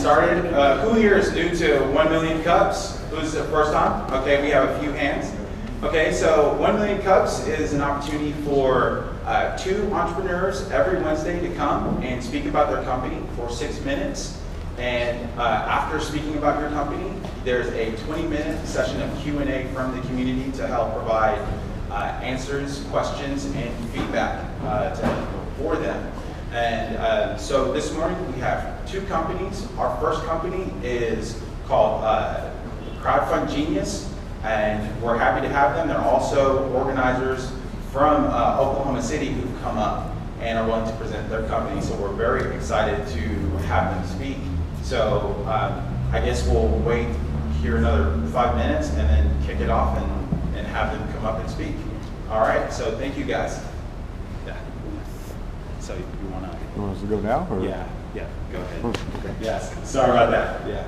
started. Who here is new to 1 Million Cups? Who's the first time? Okay, we have a few hands. Okay, so 1 Million Cups is an opportunity for 2 entrepreneurs every Wednesday to come and speak about their company for 6 minutes. And after speaking about your company, there's a 20-minute session of Q&A from the community to help provide answers, questions, and feedback for them. And so this morning we have 2 companies. Our first company is called CrowdFund Genius, and we're happy to have them. They're also organizers from Oklahoma City who've come up and are willing to present their company. So we're very excited to have them speak. So I guess we'll wait here another 5 minutes and then kick it off and have them come up and speak. All right, so thank you guys. Yeah. So you want us to go now? Or? Yeah, go ahead. Okay. Yes, sorry about that. Yeah.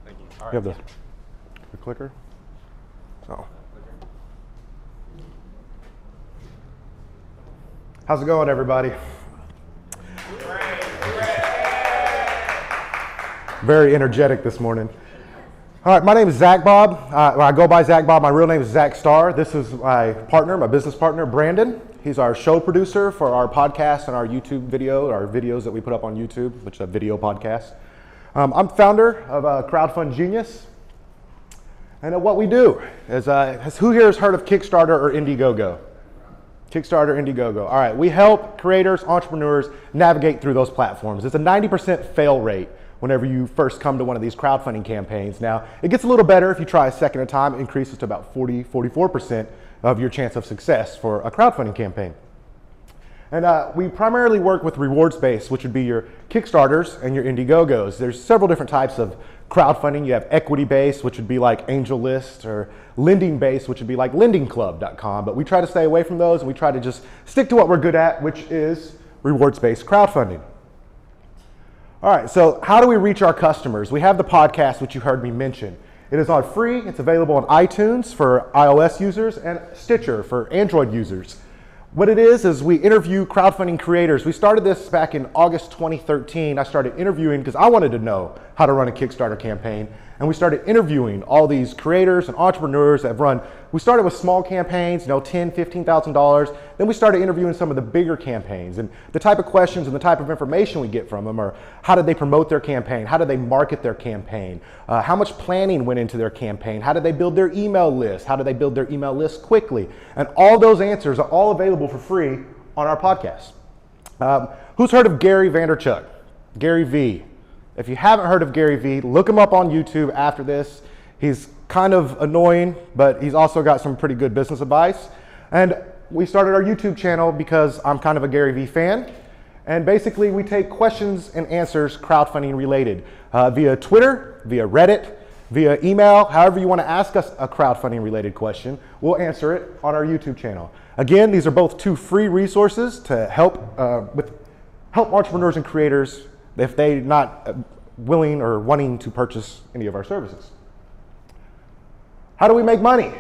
Thank you. All right. You have the clicker? Oh. How's it going, everybody? Very energetic this morning. All right, my name is ZacBob. I go by ZacBob. My real name is Zach Starr. This is my partner, my business partner, Brandon. He's our show producer for our podcast and our YouTube video, our videos that we put up on YouTube, which is a video podcast. I'm founder of CrowdFund Genius. And what we do is, who here has heard of Kickstarter or Indiegogo? Kickstarter, Indiegogo. All right, we help creators, entrepreneurs navigate through those platforms. It's a 90% fail rate whenever you first come to one of these crowdfunding campaigns. Now, it gets a little better if you try a second at a time. It increases to about 44% of your chance of success for a crowdfunding campaign. And we primarily work with rewards-based, which would be your Kickstarters and your Indiegogos. There's several different types of crowdfunding. You have equity-based, which would be like AngelList, or lending-based, which would be like lendingclub.com. But we try to stay away from those, and we try to just stick to what we're good at, which is rewards-based crowdfunding. All right, so how do we reach our customers? We have the podcast, which you heard me mention. It is on free. It's available on iTunes for iOS users and Stitcher for Android users. What it is we interview crowdfunding creators. We started this back in August 2013. I started interviewing because I wanted to know how to run a Kickstarter campaign. And we started interviewing all these creators and entrepreneurs that have run. We started with small campaigns, $10,000, $15,000. Then we started interviewing some of the bigger campaigns. And the type of questions and the type of information we get from them are, how did they promote their campaign? How did they market their campaign? How much planning went into their campaign? How did they build their email list? How did they build their email list quickly? And all those answers are all available for free on our podcast. Who's heard of Gary Vaynerchuk? Gary V. If you haven't heard of Gary V, look him up on YouTube after this. He's kind of annoying, but he's also got some pretty good business advice. And we started our YouTube channel because I'm kind of a Gary V fan. And basically we take questions and answers crowdfunding related via Twitter, via Reddit, via email, however you want to ask us a crowdfunding related question, we'll answer it on our YouTube channel. Again, these are both 2 free resources to help entrepreneurs and creators if they're not willing or wanting to purchase any of our services. How do we make money?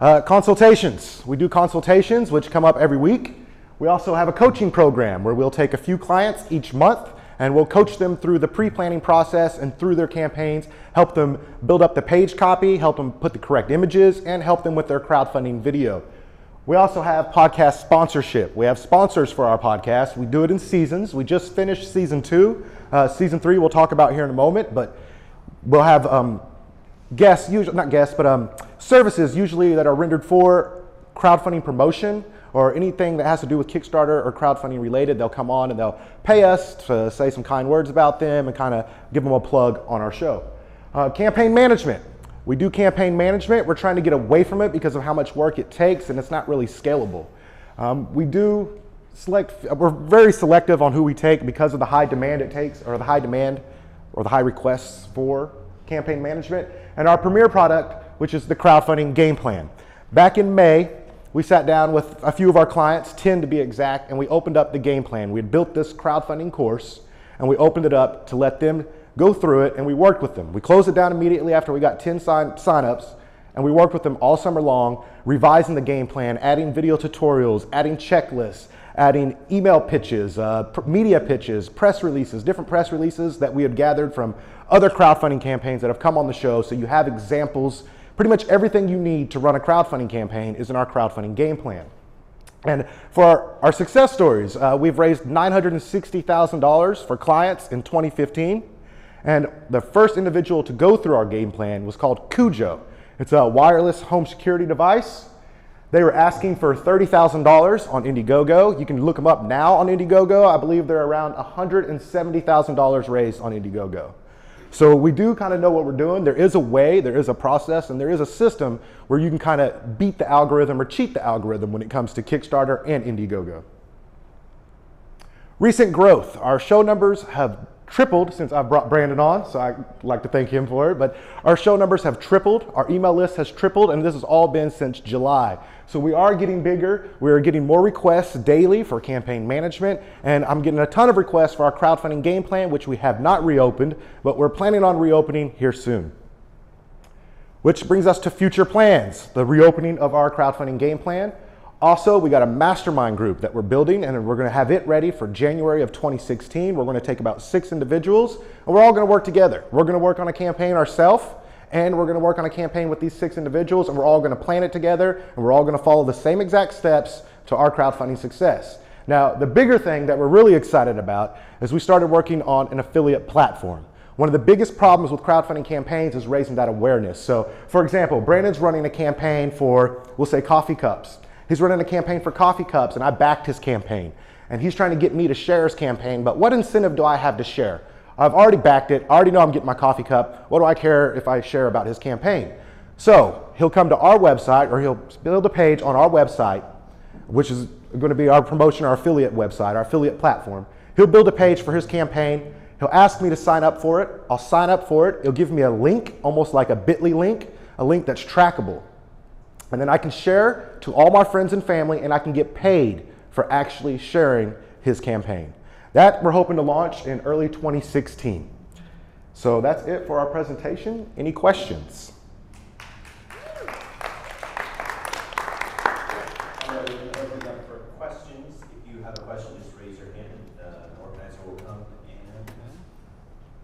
Consultations. We do consultations, which come up every week. We also have a coaching program where we'll take a few clients each month and we'll coach them through the pre-planning process and through their campaigns, help them build up the page copy, help them put the correct images, and help them with their crowdfunding video. We also have podcast sponsorship. We have sponsors for our podcast. We do it in seasons. We just finished season 2. Season 3 we'll talk about here in a moment, but we'll have services usually that are rendered for crowdfunding promotion or anything that has to do with Kickstarter or crowdfunding related. They'll come on and they'll pay us to say some kind words about them and kind of give them a plug on our show. Campaign management. We do campaign management. We're trying to get away from it because of how much work it takes and it's not really scalable. We're very selective on who we take because of the high demand it takes, or the high requests for campaign management. And our premier product, which is the crowdfunding game plan. Back in May, we sat down with a few of our clients, 10 to be exact, and we opened up the game plan. We had built this crowdfunding course and we opened it up to let them go through it, and we worked with them. We closed it down immediately after we got 10 sign-ups, and we worked with them all summer long, revising the game plan, adding video tutorials, adding checklists, adding email pitches, media pitches, press releases, different press releases that we had gathered from other crowdfunding campaigns that have come on the show. So you have examples. Pretty much everything you need to run a crowdfunding campaign is in our crowdfunding game plan. And for our success stories, we've raised $960,000 for clients in 2015. And the first individual to go through our game plan was called Cujo. It's a wireless home security device. They were asking for $30,000 on Indiegogo. You can look them up now on Indiegogo. I believe they're around $170,000 raised on Indiegogo. So we do kind of know what we're doing. There is a way, there is a process, and there is a system where you can kind of beat the algorithm or cheat the algorithm when it comes to Kickstarter and Indiegogo. Recent growth. Our show numbers have tripled since I've brought Brandon on, so I'd like to thank him for it, but our show numbers have tripled, our email list has tripled, and this has all been since July. So we are getting bigger, we're getting more requests daily for campaign management, and I'm getting a ton of requests for our crowdfunding game plan, which we have not reopened, but we're planning on reopening here soon. Which brings us to future plans, the reopening of our crowdfunding game plan. Also, we got a mastermind group that we're building, and we're gonna have it ready for January of 2016. We're gonna take about 6 individuals, and we're all gonna work together. We're gonna work on a campaign ourselves, and we're gonna work on a campaign with these 6 individuals, and we're all gonna plan it together, and we're all gonna follow the same exact steps to our crowdfunding success. Now, the bigger thing that we're really excited about is we started working on an affiliate platform. One of the biggest problems with crowdfunding campaigns is raising that awareness. So, for example, Brandon's running a campaign for, we'll say, coffee cups. He's running a campaign for coffee cups, and I backed his campaign. And he's trying to get me to share his campaign, but what incentive do I have to share? I've already backed it, I already know I'm getting my coffee cup. What do I care if I share about his campaign? So he'll come to our website, or he'll build a page on our website, which is going to be our promotion, our affiliate website, our affiliate platform. He'll build a page for his campaign. He'll ask me to sign up for it. I'll sign up for it. He'll give me a link, almost like a bit.ly link, a link that's trackable. And then I can share to all my friends and family, and I can get paid for actually sharing his campaign. That we're hoping to launch in early 2016. So that's it for our presentation. Any questions? Open up for questions. If you have a question, just raise your hand. The organizer will come and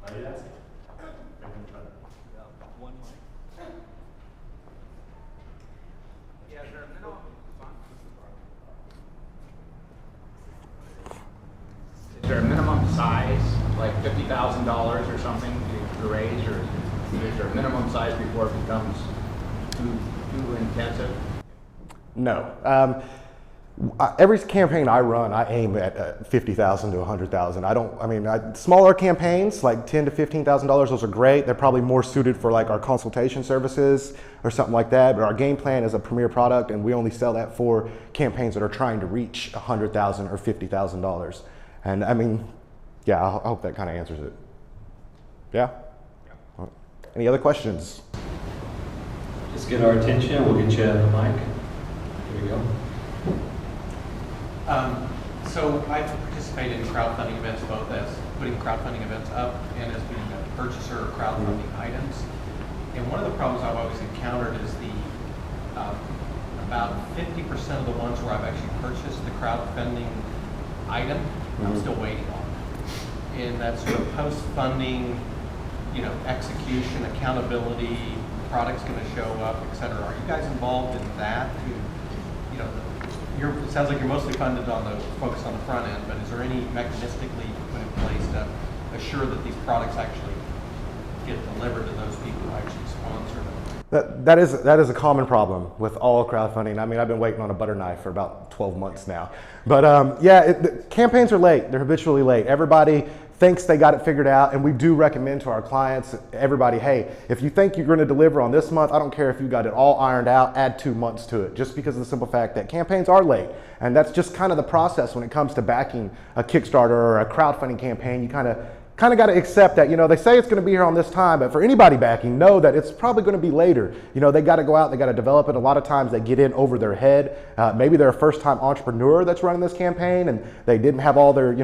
let you ask it. One mic. Yeah, is there a minimum? Is there a minimum size, like $50,000 or something to raise, or is there a minimum size before it becomes too intensive? No. Every campaign I run, I aim at 50,000 to 100,000. Smaller campaigns like $10,000 to $15,000, those are great. They're probably more suited for like our consultation services or something like that. But our game plan is a premier product, and we only sell that for campaigns that are trying to reach $100,000 or $50,000. And I mean, yeah, I hope that kind of answers it. Yeah? Any other questions? Just get our attention, we'll get you the mic. Here we go. So I participate in crowdfunding events, both as putting crowdfunding events up and as being a purchaser of crowdfunding items. And one of the problems I've always encountered is about 50% of the ones where I've actually purchased the crowdfunding item, I'm still waiting on. And that's sort of post-funding, execution, accountability, product's going to show up, et cetera. Are you guys involved in that? It sounds like you're mostly funded on the focus on the front end, but is there any mechanistically put in place to assure that these products actually get delivered to those people who actually sponsor them? That is a common problem with all crowdfunding. I mean, I've been waiting on a butter knife for about 12 months now. But campaigns are late. They're habitually late. Everybody thinks they got it figured out, and we do recommend to our clients, everybody, hey, if you think you're going to deliver on this month, I don't care if you got it all ironed out, add 2 months to it, just because of the simple fact that campaigns are late. And that's just kind of the process when it comes to backing a Kickstarter or a crowdfunding campaign. You kind of got to accept that, they say it's going to be here on this time, but for anybody backing, know that it's probably going to be later. They got to go out, they got to develop it. A lot of times they get in over their head. Maybe they're a first-time entrepreneur that's running this campaign, and they didn't have all their,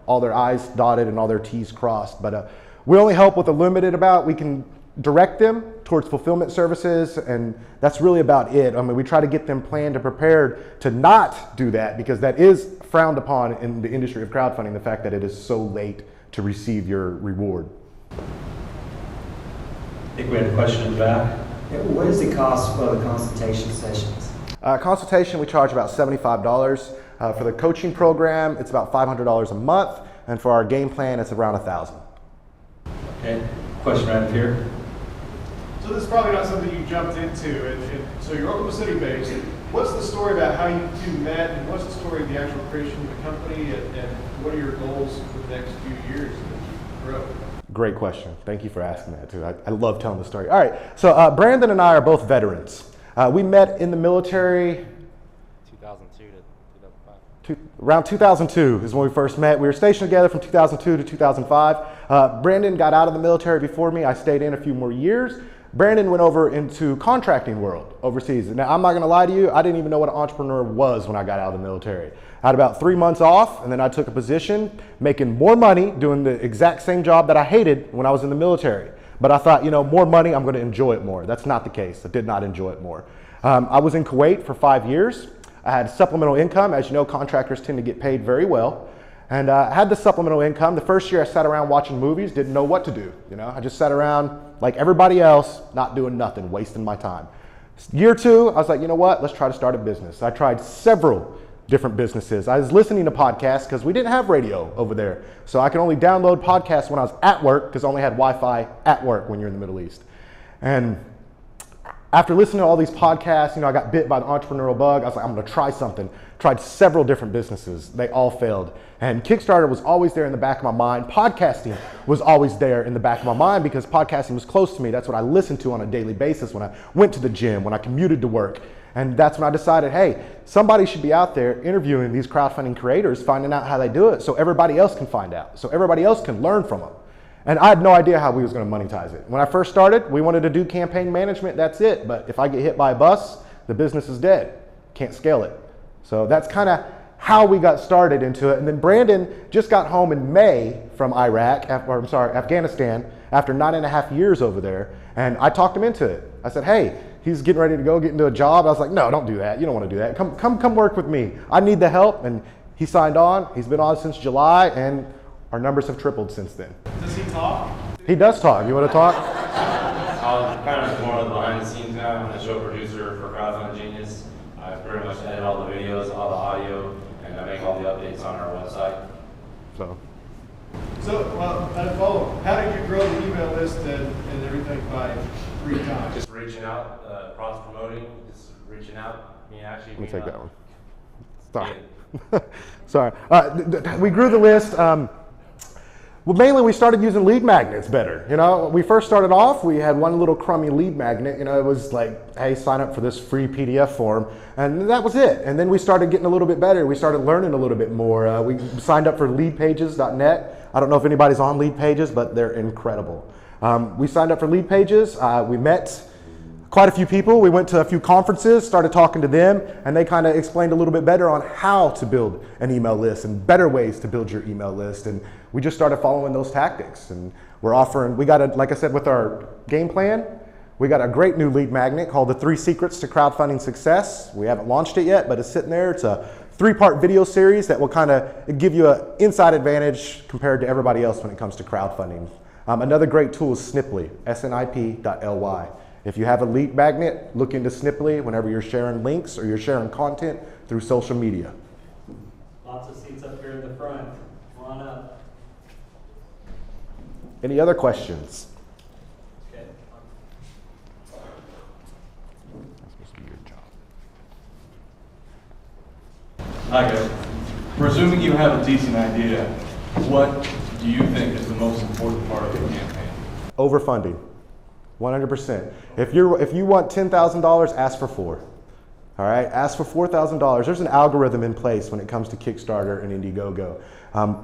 all their I's dotted and all their T's crossed. But we only help with a limited amount. We can direct them towards fulfillment services, and that's really about it. I mean, we try to get them planned and prepared to not do that, because that is frowned upon in the industry of crowdfunding, the fact that it is so late to receive your reward. I think we had a question in the back. Yeah, what is the cost for the consultation sessions? Consultation, we charge about $75. For the coaching program, it's about $500 a month. And for our game plan, it's around $1,000. Okay, question right here. So this is probably not something you jumped into, and so you're Oklahoma City based. What's the story about how you two met, and what's the story of the actual creation of the company, and what are your goals for the next few years as you grow? Great question. Thank you for asking that too. I love telling the story. All right, so Brandon and I are both veterans. We met in the military 2002 to 2005. Around 2002 is when we first met. We were stationed together from 2002 to 2005. Brandon got out of the military before me. I stayed in a few more years. Brandon went over into contracting world overseas. Now, I'm not gonna lie to you, I didn't even know what an entrepreneur was when I got out of the military. I had about 3 months off, and then I took a position making more money doing the exact same job that I hated when I was in the military. But I thought, you know, more money, I'm gonna enjoy it more. That's not the case. I did not enjoy it more. I was in Kuwait for 5 years. I had supplemental income. As you know, contractors tend to get paid very well. And I had the supplemental income. The first year I sat around watching movies, didn't know what to do. You know, I just sat around like everybody else, not doing nothing, wasting my time. Year 2, I was like, you know what? Let's try to start a business. I tried several different businesses. I was listening to podcasts because we didn't have radio over there. So I could only download podcasts when I was at work because I only had Wi-Fi at work when you're in the Middle East. And after listening to all these podcasts, you know, I got bit by the entrepreneurial bug. I was like, I'm gonna try something. Tried several different businesses. They all failed. And Kickstarter was always there in the back of my mind. Podcasting was always there in the back of my mind because podcasting was close to me. That's what I listened to on a daily basis when I went to the gym, when I commuted to work. And that's when I decided, hey, somebody should be out there interviewing these crowdfunding creators, finding out how they do it so everybody else can find out, so everybody else can learn from them. And I had no idea how we was gonna monetize it. When I first started, we wanted to do campaign management, that's it. But if I get hit by a bus, the business is dead. Can't scale it. So that's kind of how we got started into it. And then Brandon just got home in May from Afghanistan, after 9.5 years over there. And I talked him into it. I said, hey, he's getting ready to go get into a job. I was like, no, don't do that. You don't want to do that. Come work with me. I need the help. And he signed on. He's been on since July, and our numbers have tripled since then. Does he talk? He does talk. You want to talk? I'm kind of more of the behind the scenes guy. I'm the show producer for CrowdFund Genius. I pretty much edit all the videos, all the audio, and I make all the updates on our website. So Well, I follow. How did you grow the email list and everything by 3 times? Just reaching out, cross promoting, just reaching out. let me take that one. Sorry. Sorry. We grew the list. Well, mainly we started using lead magnets better. You know, we first started off, we had one little crummy lead magnet. You know, it was like, hey, sign up for this free PDF form. And that was it. And then we started getting a little bit better. We started learning a little bit more. We signed up for leadpages.net. I don't know if anybody's on Lead Pages, but they're incredible. We signed up for Lead Pages. We met quite a few people. We went to a few conferences, started talking to them, and they kind of explained a little bit better on how to build an email list and better ways to build your email list. And we just started following those tactics. And we're offering, like I said, with our game plan, we got a great new lead magnet called the 3 Secrets to Crowdfunding Success. We haven't launched it yet, but it's sitting there. It's a 3-part video series that will kind of give you an inside advantage compared to everybody else when it comes to crowdfunding. Another great tool is Sniply, snip.ly. If you have a lead magnet, look into Sniply whenever you're sharing links or you're sharing content through social media. Lots of seats up here in the front. Come on up. Any other questions? Okay. That's supposed to be your job. Hi guys. Presuming you have a decent idea, what do you think is the most important part of your campaign? Overfunding. 100%. If you want $10,000, ask for 4. All right, ask for $4,000. There's an algorithm in place when it comes to Kickstarter and Indiegogo.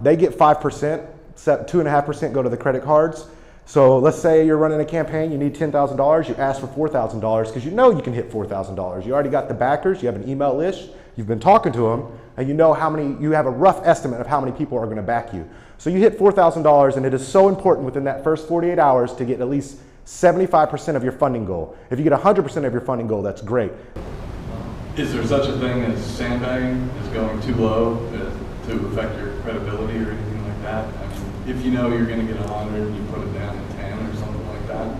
They get 5%, 2.5% go to the credit cards. So let's say you're running a campaign, you need $10,000, you ask for $4,000 because you know you can hit $4,000. You already got the backers, you have an email list, you've been talking to them, and you know you have a rough estimate of how many people are going to back you. So you hit $4,000, and it is so important within that first 48 hours to get at least 75% of your funding goal. If you get 100% of your funding goal, that's great. Is there such a thing as sandbagging? Is going too low? to affect your credibility or anything like that? I mean, if you know you're going to get 100 and you put it down to 10 or something like that?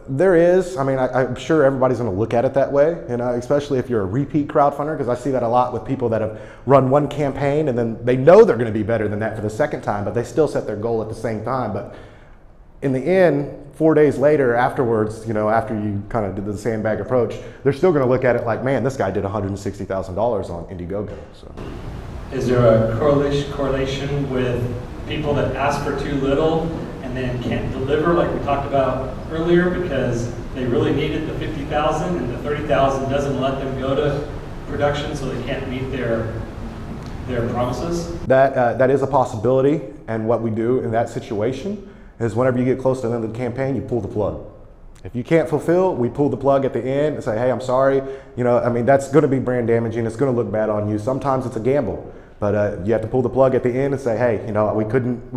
There is. I mean, I'm sure everybody's going to look at it that way, especially if you're a repeat crowdfunder, because I see that a lot with people that have run one campaign and then they know they're going to be better than that for the second time, but they still set their goal at the same time. But in the end, 4 days later, afterwards, after you kind of did the sandbag approach, they're still going to look at it like, man, this guy did $160,000 on Indiegogo. So, Is there a correlation with people that ask for too little and then can't deliver, like we talked about earlier, because they really needed the 50,000 and the 30,000 doesn't let them go to production, so they can't meet their promises? that is a possibility, and what we do in that situation is whenever you get close to the end of the campaign, you pull the plug. If you can't fulfill, we pull the plug at the end and say, hey, I'm sorry. That's going to be brand damaging. It's going to look bad on you. Sometimes it's a gamble, but you have to pull the plug at the end and say, hey, we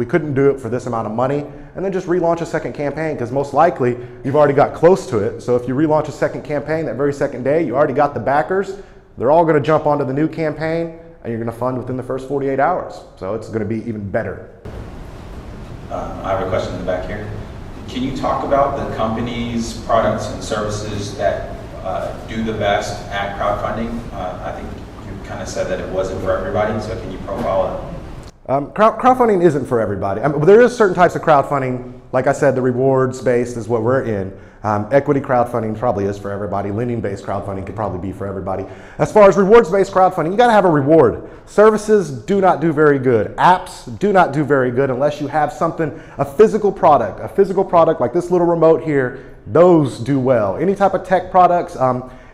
couldn't do it for this amount of money, and then just relaunch a second campaign, because most likely you've already got close to it. So if you relaunch a second campaign that very second day, you already got the backers. They're all going to jump onto the new campaign, and you're going to fund within the first 48 hours. So it's going to be even better. I have a question in the back here. Can you talk about the companies, products, and services that do the best at crowdfunding? I think you kind of said that it wasn't for everybody, so can you profile it? Crowdfunding isn't for everybody. There is certain types of crowdfunding. Like I said, the rewards-based is what we're in. Equity crowdfunding probably is for everybody. Lending-based crowdfunding could probably be for everybody. As far as rewards-based crowdfunding, you got to have a reward. Services do not do very good. Apps do not do very good unless you have a physical product like this little remote here. Those do well. Any type of tech products,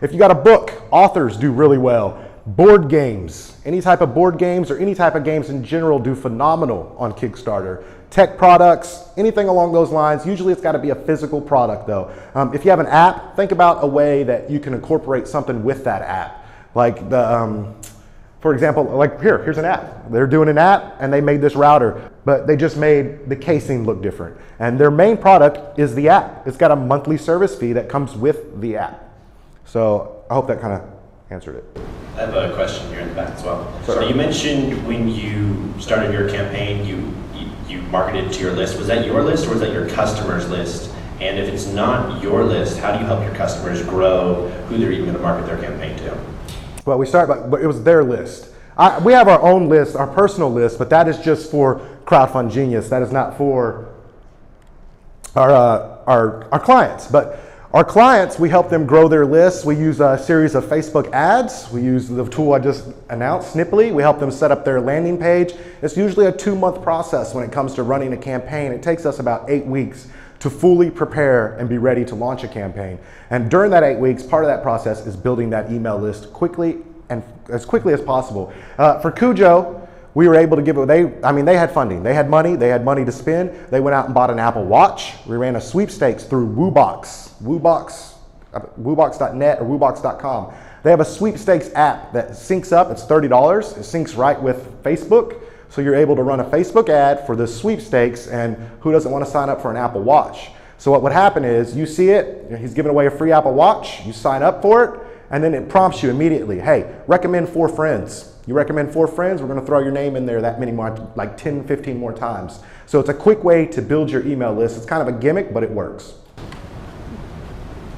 if you got a book, authors do really well. Board games, any type of board games or any type of games in general do phenomenal on Kickstarter. Tech products, anything along those lines, usually it's got to be a physical product though. If you have an app, think about a way that you can incorporate something with that app. Like for example, like here's an app. They're doing an app and they made this router, but they just made the casing look different. And their main product is the app. It's got a monthly service fee that comes with the app. So I hope that kind of answered it. I have a question here in the back as well. Sure. So you mentioned when you started your campaign, you marketed to your list. Was that your list or was that your customer's list? And if it's not your list, how do you help your customers grow who they're even going to market their campaign to? Well, but it was their list. We have our own list, our personal list, but that is just for CrowdFund Genius. That is not for our clients. But our clients, we help them grow their lists. We use a series of Facebook ads. We use the tool I just announced, Snipply. We help them set up their landing page. It's usually a 2-month process when it comes to running a campaign. It takes us about 8 weeks to fully prepare and be ready to launch a campaign. And during that 8 weeks, part of that process is building that email list quickly and as quickly as possible. For Cujo, we were able to they had funding. They had money to spend. They went out and bought an Apple Watch. We ran a sweepstakes through Woobox.net or Woobox.com. They have a sweepstakes app that syncs up. It's $30. It syncs right with Facebook. So you're able to run a Facebook ad for the sweepstakes, and who doesn't want to sign up for an Apple Watch? So what would happen is you see it, he's giving away a free Apple Watch, you sign up for it, and then it prompts you immediately, hey, recommend 4 friends. You recommend 4 friends, we're going to throw your name in there that many more, like 10, 15 more times. So it's a quick way to build your email list. It's kind of a gimmick, but it works. I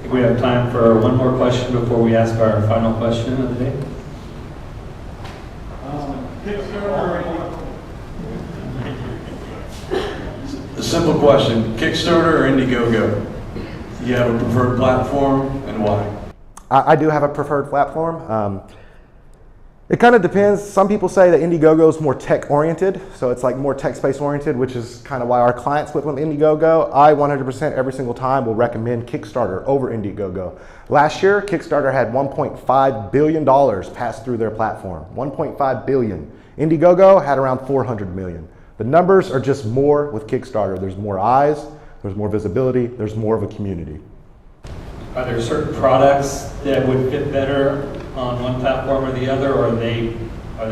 think we have time for one more question before we ask our final question of the day. A simple question, Kickstarter or Indiegogo? Do you have a preferred platform and why? I do have a preferred platform. It kind of depends. Some people say that Indiegogo is more tech oriented, so it's like more tech space oriented, which is kind of why our clients flip with Indiegogo. I 100% every single time will recommend Kickstarter over Indiegogo. Last year, Kickstarter had $1.5 billion pass through their platform. $1.5 billion. Indiegogo had around $400 million. The numbers are just more with Kickstarter. There's more eyes, there's more visibility, there's more of a community. Are there certain products that would fit better on one platform or the other, or are they? I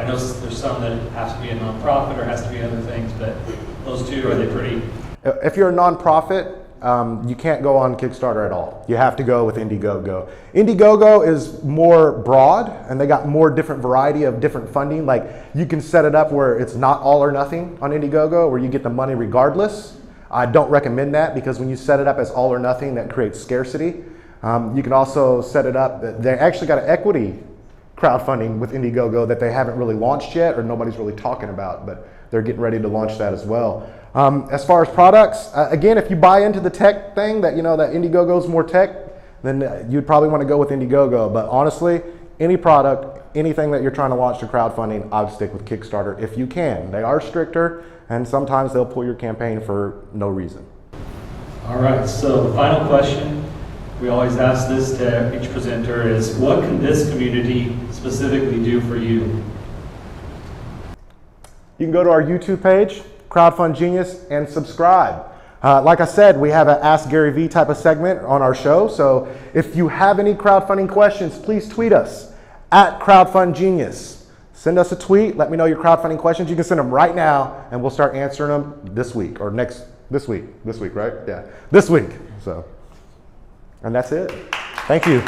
know there's some that has to be a nonprofit or has to be other things, but those two, are they pretty? If you're a nonprofit, you can't go on Kickstarter at all. You have to go with Indiegogo. Indiegogo is more broad, and they got more different variety of different funding. Like, you can set it up where it's not all or nothing on Indiegogo, where you get the money regardless. I don't recommend that, because when you set it up as all or nothing, that creates scarcity. You can also set it up, they actually got an equity crowdfunding with Indiegogo that they haven't really launched yet, or nobody's really talking about, but they're getting ready to launch that as well. As far as products, again, if you buy into the tech thing, that that Indiegogo's more tech, then you'd probably want to go with Indiegogo. But honestly, any product, anything that you're trying to launch to crowdfunding, I would stick with Kickstarter if you can. They are stricter, and sometimes they'll pull your campaign for no reason. All right, so the final question, we always ask this to each presenter, is what can this community specifically do for you? You can go to our YouTube page, CrowdFund Genius, and subscribe. Like I said, we have an Ask Gary Vee type of segment on our show, so if you have any crowdfunding questions, please tweet us at CrowdFund Genius. Send us a tweet, let me know your crowdfunding questions. You can send them right now, and we'll start answering them this week, or this week, right? Yeah, this week. So, and that's it. Thank you.